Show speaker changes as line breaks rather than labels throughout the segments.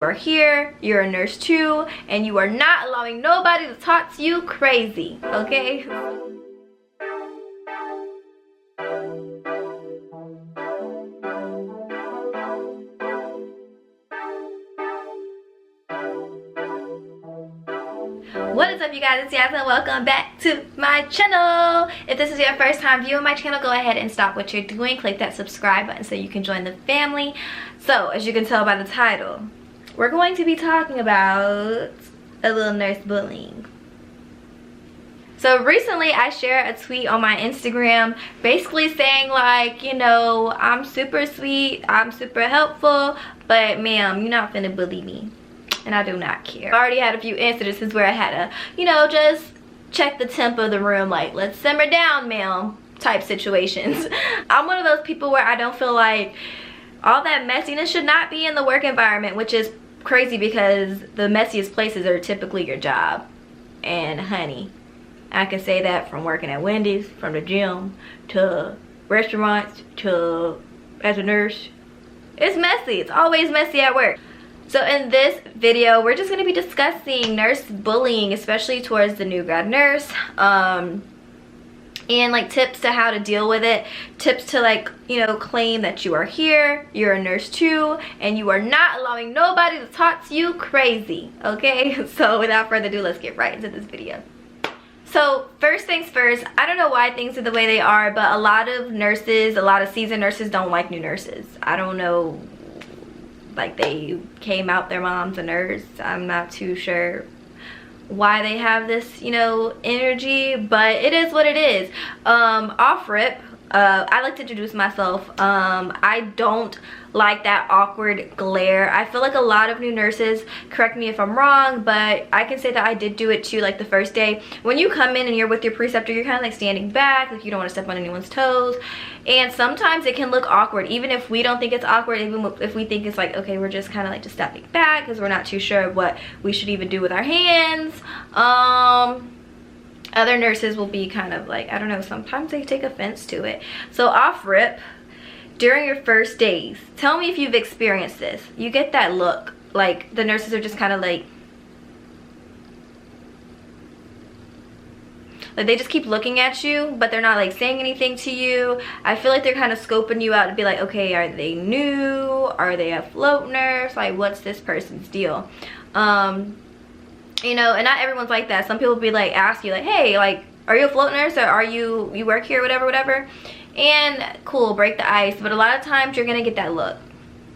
are here, you're a nurse too, and you are not allowing nobody to talk to you crazy, okay? What is up, you guys? It's Yasmin. Welcome back to my channel. If this is your first time viewing my channel, go ahead and stop what you're doing. Click that subscribe button so you can join the family. So, as you can tell by the title, we're going to be talking about a little nurse bullying. So recently I shared a tweet on my Instagram basically saying like, you know, I'm super sweet, I'm super helpful, but ma'am, you're not finna bully me. And I do not care. I already had a few incidences where I had to, you know, just check the temp of the room, like, let's simmer down, ma'am, type situations. I'm one of those people where I don't feel like all that messiness should not be in the work environment, which is crazy because the messiest places are typically your job. And honey, I can say that from working at Wendy's, from the gym, to restaurants, to as a nurse. It's messy. It's always messy at work. So in this video, we're just going to be discussing nurse bullying, especially towards the new grad nurse, and like tips to how to deal with it, tips to, like, you know, claim that you are here, you're a nurse too, and you are not allowing nobody to talk to you crazy, okay? So without further ado, let's get right into this video. So first things first, I don't know why things are the way they are, but a lot of nurses, a lot of seasoned nurses don't like new nurses. I don't know, like they came out their mom's a nurse. I'm not too sure why they have this, you know, energy, but it is what it is. Off rip, I like to introduce myself. I don't like that awkward glare. I feel like a lot of new nurses, correct me if I'm wrong, but I can say that I did do it too. Like the first day when you come in and you're with your preceptor, you're kind of like standing back, like you don't want to step on anyone's toes, and sometimes it can look awkward, even if we don't think it's awkward, even if we think it's like, okay, we're just kind of like just stepping back because we're not too sure what we should even do with our hands. Other nurses will be kind of like, I don't know, sometimes they take offense to it. So off rip, during your first days, tell me if you've experienced this. You get that look, like the nurses are just kind of like they just keep looking at you, but they're not like saying anything to you. I feel like they're kind of scoping you out to be like, okay, are they new? Are they a float nurse? Like, what's this person's deal? You know, and not everyone's like that. Some people be like, ask you like, hey, like, are you a float nurse, or are you work here, whatever, and cool, break the ice. But a lot of times you're gonna get that look,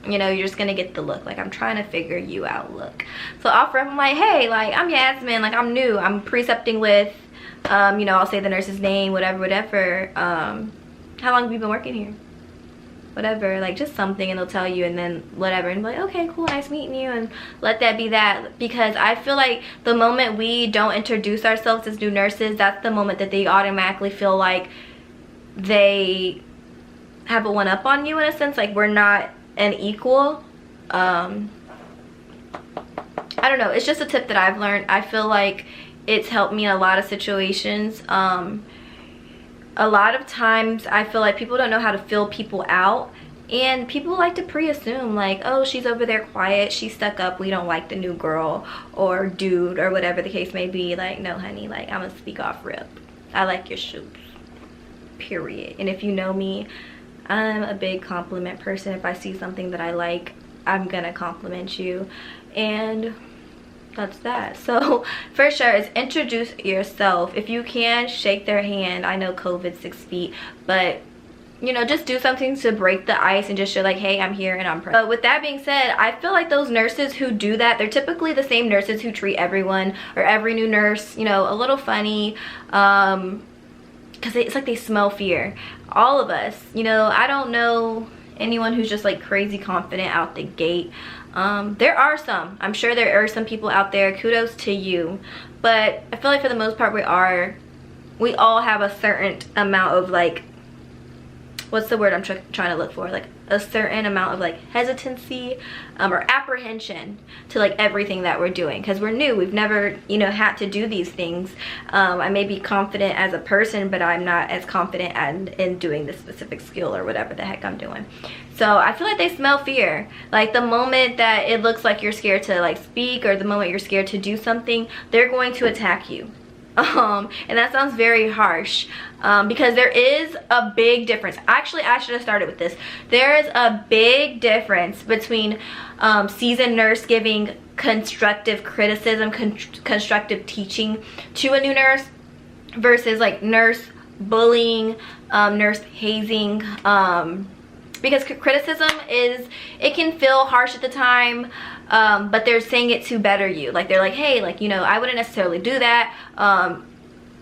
you know, you're just gonna get the look, like, I'm trying to figure you out look. So off rep, I'm like, hey, like, I'm Yasmin, like, I'm new, I'm precepting with, you know, I'll say the nurse's name, whatever. How long have you been working here? Whatever, like just something, and they'll tell you, and then whatever, and be like, okay, cool, nice meeting you, and let that be that. Because I feel like the moment we don't introduce ourselves as new nurses, that's the moment that they automatically feel like they have a one-up on you, in a sense, like we're not an equal. I don't know, it's just a tip that I've learned. I feel like it's helped me in a lot of situations. A lot of times I feel like people don't know how to fill people out, and people like to pre-assume like, oh, she's over there quiet, she's stuck up, we don't like the new girl or dude or whatever the case may be. Like, no honey, like, I'm gonna speak off rip, I like your shoes, period. And if you know me, I'm a big compliment person. If I see something that I like, I'm gonna compliment you, and that's that. So for sure, is introduce yourself. If you can, shake their hand. I know COVID 6 feet, but you know, just do something to break the ice and just show like, hey, I'm here and I'm present. But with that being said, I feel like those nurses who do that, they're typically the same nurses who treat everyone or every new nurse, you know, a little funny, because it's like they smell fear. All of us, you know, I don't know anyone who's just like crazy confident out the gate. There are some, I'm sure there are some people out there, kudos to you, but I feel like for the most part we all have a certain amount of, like, what's the word I'm trying to look for, like a certain amount of like hesitancy or apprehension to like everything that we're doing, because we're new. We've never, you know, had to do these things. I may be confident as a person, but I'm not as confident in doing this specific skill or whatever the heck I'm doing. So I feel like they smell fear. Like the moment that it looks like you're scared to like speak, or the moment you're scared to do something, they're going to attack you. And that sounds very harsh, because there is a big difference. Actually, I should have started with this. There is a big difference between seasoned nurse giving constructive criticism, constructive teaching to a new nurse, versus like nurse bullying, nurse hazing. Because criticism it can feel harsh at the time, but they're saying it to better you. Like they're like, hey, like, you know, I wouldn't necessarily do that.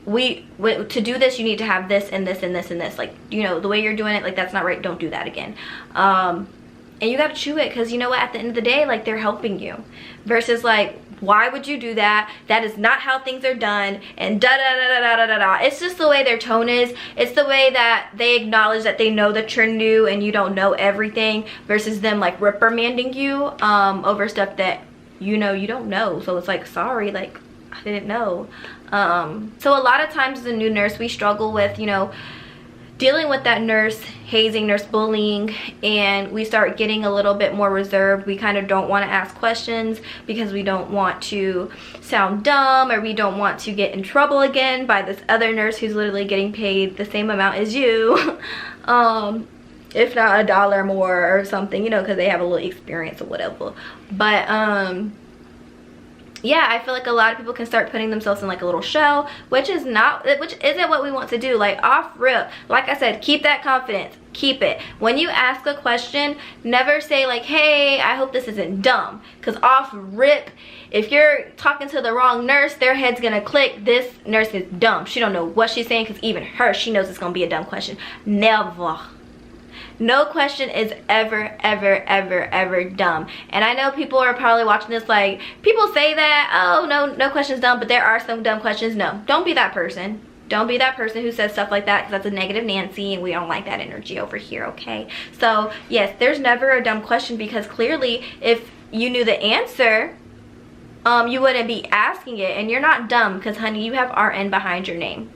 To do this, you need to have this and this and this and this. Like, you know, the way you're doing it, like, that's not right. Don't do that again. And you gotta chew it, because you know what, at the end of the day, like, they're helping you. Versus like, why would you do that? That is not how things are done, and da da da da da da da. It's just the way their tone is. It's the way that they acknowledge that they know that you're new and you don't know everything, versus them like reprimanding you over stuff that you know you don't know. So it's like, sorry, like, I didn't know. So a lot of times as a new nurse, we struggle with, you know, dealing with that nurse hazing, nurse bullying, and we start getting a little bit more reserved. We kind of don't want to ask questions because we don't want to sound dumb, or we don't want to get in trouble again by this other nurse who's literally getting paid the same amount as you, if not $1 more or something, you know, because they have a little experience or whatever. But yeah, I feel like a lot of people can start putting themselves in like a little shell, which isn't what we want to do. Like, off rip, like I said, keep that confidence, keep it. When you ask a question, never say like, hey, I hope this isn't dumb, because off rip, if you're talking to the wrong nurse, their head's gonna click, this nurse is dumb, she don't know what she's saying, because even her, she knows it's gonna be a dumb question. Never. No question is ever, ever, ever, ever dumb. And I know people are probably watching this like, people say that, oh, no question's dumb, but there are some dumb questions. No, don't be that person. Don't be that person who says stuff like that, because that's a negative Nancy, and we don't like that energy over here, okay? So, yes, there's never a dumb question, because clearly, if you knew the answer, you wouldn't be asking it. And you're not dumb, because, honey, you have RN behind your name,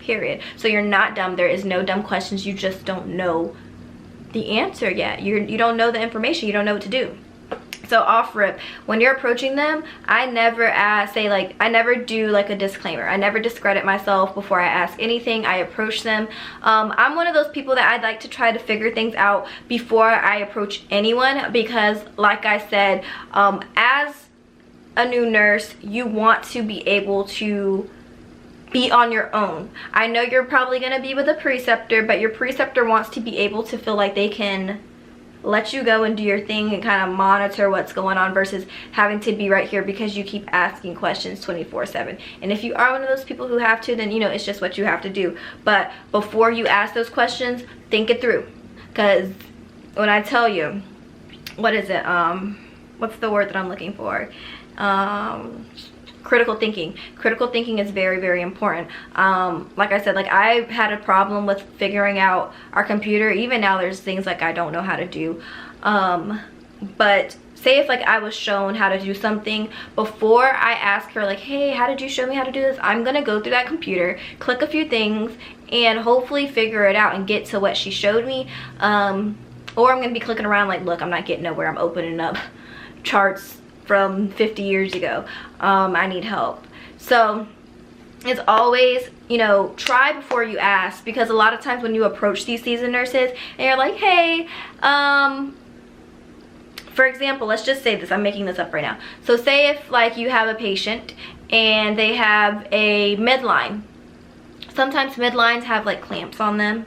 period. So you're not dumb. There is no dumb questions. You just don't know the answer yet. You don't know the information. You don't know what to do. So off rip, when you're approaching them, I never I never do like a disclaimer. I never discredit myself before I ask anything. I approach them. I'm one of those people that I'd like to try to figure things out before I approach anyone, because like I said, as a new nurse, you want to be able to be on your own. I know you're probably going to be with a preceptor, but your preceptor wants to be able to feel like they can let you go and do your thing and kind of monitor what's going on, versus having to be right here because you keep asking questions 24/7. And if you are one of those people who have to, then you know it's just what you have to do. But before you ask those questions, think it through, because when I tell you, what is it, what's the word that I'm looking for, critical thinking is very, very important. Like I said, like, I've had a problem with figuring out our computer. Even now there's things like I don't know how to do, but say if like I was shown how to do something, before I ask her like, hey, how did you show me how to do this, I'm gonna go through that computer, click a few things, and hopefully figure it out and get to what she showed me. Or I'm gonna be clicking around like, look, I'm not getting nowhere, I'm opening up charts from 50 years ago. I need help. So it's always, you know, try before you ask, because a lot of times when you approach these seasoned nurses and you're like, hey, for example, let's just say this, I'm making this up right now. So say if like you have a patient and they have a midline. Sometimes midlines have like clamps on them.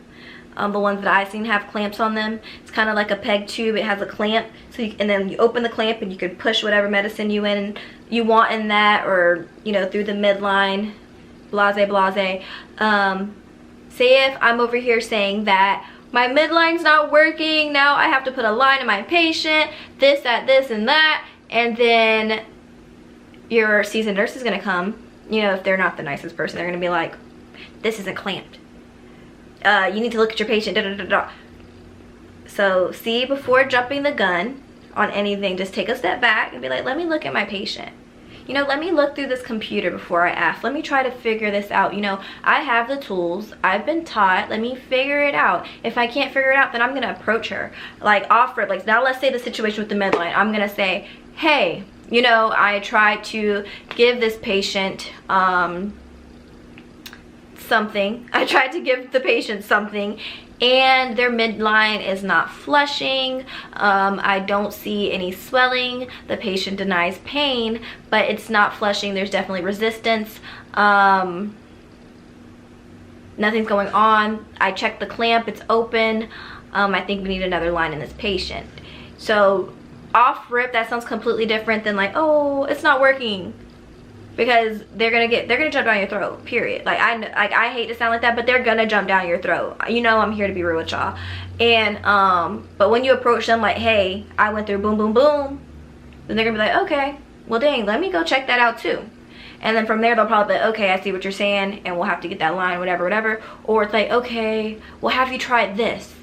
The ones that I've seen have clamps on them. It's kind of like a peg tube. It has a clamp, so and then you open the clamp and you can push whatever medicine you want in that, or you know, through the midline, blase. Say if I'm over here saying that my midline's not working, now I have to put a line in my patient, this, that, this, and that, and then your seasoned nurse is gonna come. You know, if they're not the nicest person, they're gonna be like, this isn't clamped. You need to look at your patient, da, da, da, da. So see, before jumping the gun on anything, just take a step back and be like, let me look at my patient. You know, let me look through this computer before I ask. Let me try to figure this out. You know, I have the tools. I've been taught. Let me figure it out. If I can't figure it out, then I'm going to approach her. Like, offer, like, now let's say the situation with the midline. I'm going to say, hey, you know, I tried to give this patient something. I tried to give the patient something, and their midline is not flushing. I don't see any swelling. The patient denies pain, but it's not flushing. There's definitely resistance. Nothing's going on. I checked the clamp, it's open. I think we need another line in this patient. So off rip, that sounds completely different than like, oh, it's not working. Because they're gonna jump down your throat, period. Like I hate to sound like that, but they're gonna jump down your throat. You know, I'm here to be real with y'all. And but when you approach them like, hey, I went through boom boom boom, then they're gonna be like, okay, well dang, let me go check that out too. And then from there they'll probably be like, okay, I see what you're saying, and we'll have to get that line, whatever. Or it's like, okay, well, have you tried this?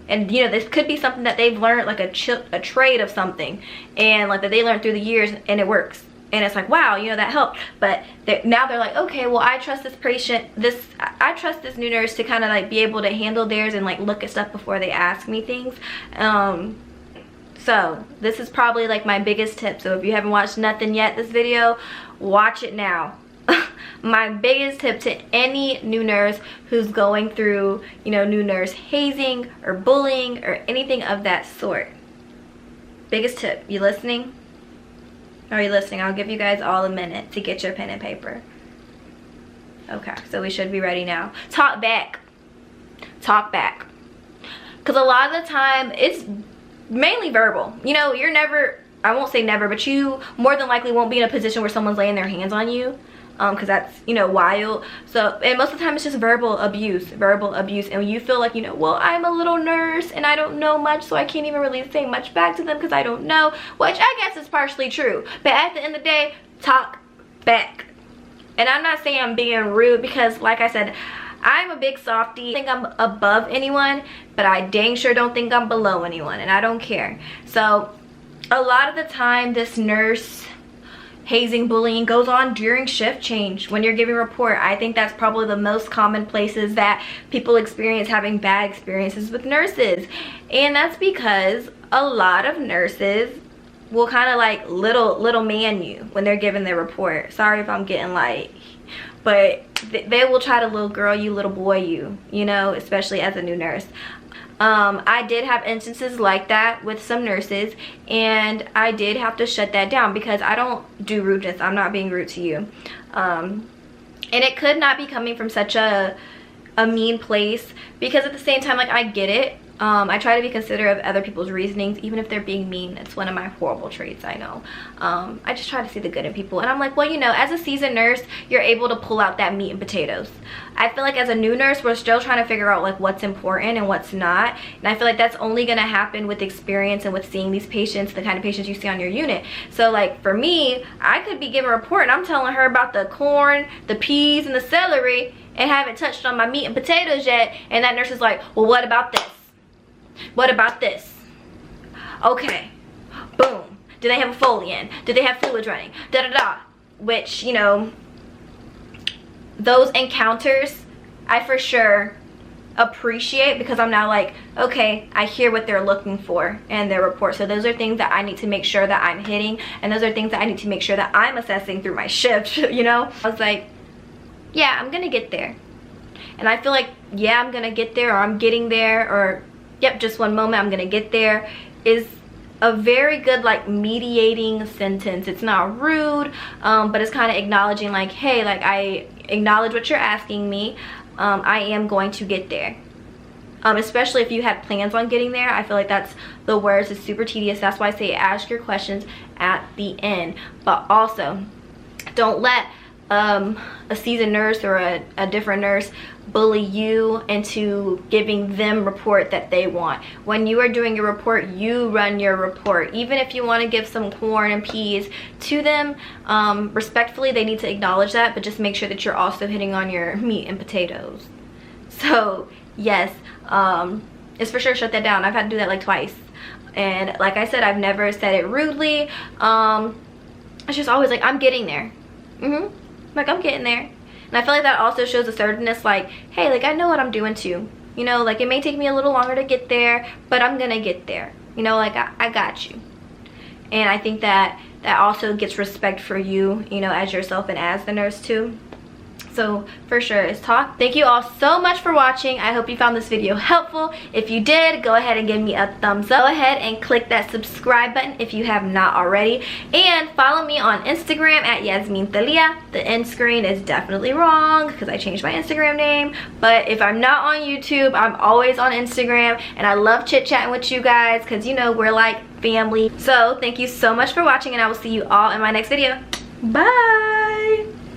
And you know, this could be something that they've learned, like a trade of something, and like that they learned through the years, and it works. And it's like, wow, you know, that helped. But now they're like, okay, well, I trust this patient, I trust this new nurse to kind of like be able to handle theirs and like look at stuff before they ask me things. So this is probably like my biggest tip. So if you haven't watched nothing yet this video, watch it now. My biggest tip to any new nurse who's going through, you know, new nurse hazing or bullying or anything of that sort. Biggest tip, you listening? Are you listening? I'll give you guys all a minute to get your pen and paper. Okay, so we should be ready now. Talk back. Talk back. Because a lot of the time, it's mainly verbal. You know, you're never, I won't say never, but you more than likely won't be in a position where someone's laying their hands on you. Because that's, you know, wild. So, and most of the time it's just verbal abuse. And you feel like, you know, well, I'm a little nurse and I don't know much, so I can't even really say much back to them because I don't know, which I guess is partially true. But at the end of the day, talk back. And I'm not saying I'm being rude, because like I said, I'm a big softie. I think I'm above anyone, but I dang sure don't think I'm below anyone, and I don't care. So a lot of the time, this nurse hazing, bullying goes on during shift change when you're giving a report. I think that's probably the most common places that people experience having bad experiences with nurses. And that's because a lot of nurses will kind of like little man you when they're giving their report. Sorry if I'm getting like, but they will try to little girl you, little boy you know, especially as a new nurse. I did have instances like that with some nurses, and I did have to shut that down because I don't do rudeness. I'm not being rude to you. And it could not be coming from such a mean place, because at the same time, like, I get it. I try to be considerate of other people's reasonings, even if they're being mean. It's one of my horrible traits, I know. I just try to see the good in people. And I'm like, well, you know, as a seasoned nurse, you're able to pull out that meat and potatoes. I feel like as a new nurse, we're still trying to figure out like what's important and what's not. And I feel like that's only gonna happen with experience and with seeing these patients, the kind of patients you see on your unit. So like for me, I could be giving a report and I'm telling her about the corn, the peas, and the celery, and haven't touched on my meat and potatoes yet. And that nurse is like, well, what about this? What about this? Okay, boom. Do they have a Foley in? Do they have fluids running? Da da da. Which, you know, those encounters I for sure appreciate, because I'm now like, okay, I hear what they're looking for in their report. So those are things that I need to make sure that I'm hitting, and those are things that I need to make sure that I'm assessing through my shift, you know? I was like, yeah, I'm gonna get there. And I feel like, yeah, I'm gonna get there, or I'm getting there, or yep, just one moment, I'm gonna get there, is a very good like mediating sentence. It's not rude, but it's kind of acknowledging like, hey, like, I acknowledge what you're asking me. I am going to get there. Especially if you had plans on getting there. I feel like that's the words is super tedious. That's why I say ask your questions at the end. But also, don't let a seasoned nurse or a different nurse bully you into giving them report that they want. When you are doing your report, you run your report. Even if you want to give some corn and peas to them, respectfully, they need to acknowledge that, but just make sure that you're also hitting on your meat and potatoes. So yes, is for sure shut that down. I've had to do that like twice. And like I said, I've never said it rudely. It's just always like, I'm getting there. Like, I'm getting there. And I feel like that also shows assertiveness, like, hey, like, I know what I'm doing too. You know, like, it may take me a little longer to get there, but I'm gonna get there. You know, like, I got you. And I think that also gets respect for you, you know, as yourself and as the nurse too. So for sure, it's talk. Thank you all so much for watching. I hope you found this video helpful. If you did, go ahead and give me a thumbs up. Go ahead and click that subscribe button if you have not already. And follow me on Instagram at Yazminethalia. The end screen is definitely wrong because I changed my Instagram name. But if I'm not on YouTube, I'm always on Instagram. And I love chit-chatting with you guys because, you know, we're like family. So thank you so much for watching, and I will see you all in my next video. Bye!